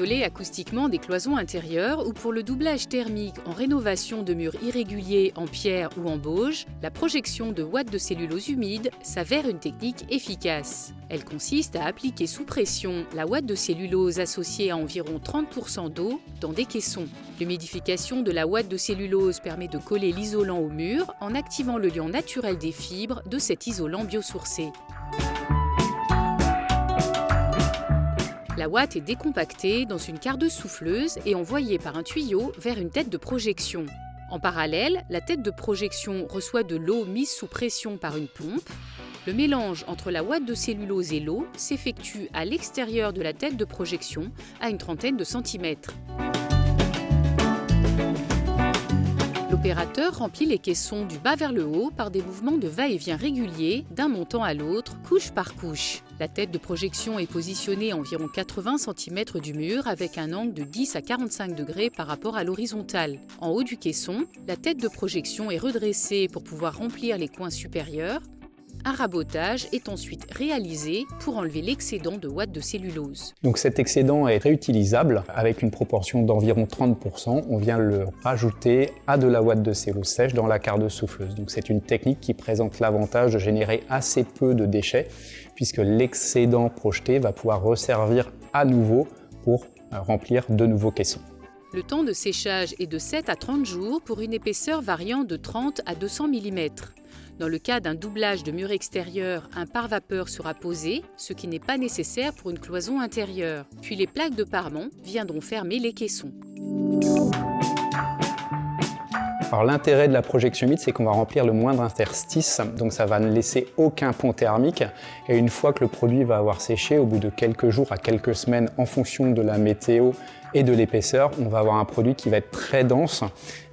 isoler acoustiquement des cloisons intérieures ou pour le doublage thermique en rénovation de murs irréguliers en pierre ou en bauge, la projection de ouate de cellulose humide s'avère une technique efficace. Elle consiste à appliquer sous pression la ouate de cellulose associée à environ 30% d'eau dans des caissons. L'humidification de la ouate de cellulose permet de coller l'isolant au mur en activant le liant naturel des fibres de cet isolant biosourcé. La ouate est décompactée dans une cardeuse souffleuse et envoyée par un tuyau vers une tête de projection. En parallèle, la tête de projection reçoit de l'eau mise sous pression par une pompe. Le mélange entre la ouate de cellulose et l'eau s'effectue à l'extérieur de la tête de projection à une trentaine de centimètres. L'opérateur remplit les caissons du bas vers le haut par des mouvements de va-et-vient réguliers d'un montant à l'autre, couche par couche. La tête de projection est positionnée à environ 80 cm du mur avec un angle de 10 à 45 degrés par rapport à l'horizontale. En haut du caisson, la tête de projection est redressée pour pouvoir remplir les coins supérieurs. Un rabotage est ensuite réalisé pour enlever l'excédent de ouate de cellulose. Donc cet excédent est réutilisable avec une proportion d'environ 30%. On vient le rajouter à de la ouate de cellulose sèche dans la cardeuse souffleuse. Donc c'est une technique qui présente l'avantage de générer assez peu de déchets puisque l'excédent projeté va pouvoir resservir à nouveau pour remplir de nouveaux caissons. Le temps de séchage est de 7 à 30 jours pour une épaisseur variant de 30 à 200 mm. Dans le cas d'un doublage de mur extérieur, un pare-vapeur sera posé, ce qui n'est pas nécessaire pour une cloison intérieure. Puis les plaques de parement viendront fermer les caissons. Alors l'intérêt de la projection humide, c'est qu'on va remplir le moindre interstice, donc ça va ne laisser aucun pont thermique. Et une fois que le produit va avoir séché, au bout de quelques jours à quelques semaines, en fonction de la météo et de l'épaisseur, on va avoir un produit qui va être très dense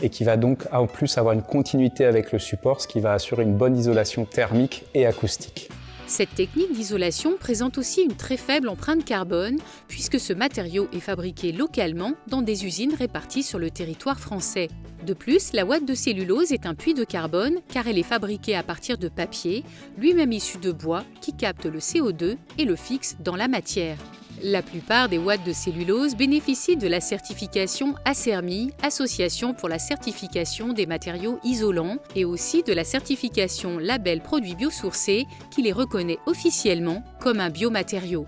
et qui va donc en plus avoir une continuité avec le support, ce qui va assurer une bonne isolation thermique et acoustique. Cette technique d'isolation présente aussi une très faible empreinte carbone puisque ce matériau est fabriqué localement dans des usines réparties sur le territoire français. De plus, la ouate de cellulose est un puits de carbone car elle est fabriquée à partir de papier, lui-même issu de bois, qui capte le CO2 et le fixe dans la matière. La plupart des ouates de cellulose bénéficient de la certification ACERMI, Association pour la certification des matériaux isolants, et aussi de la certification Label Produits Biosourcés qui les reconnaît officiellement comme un biomatériau.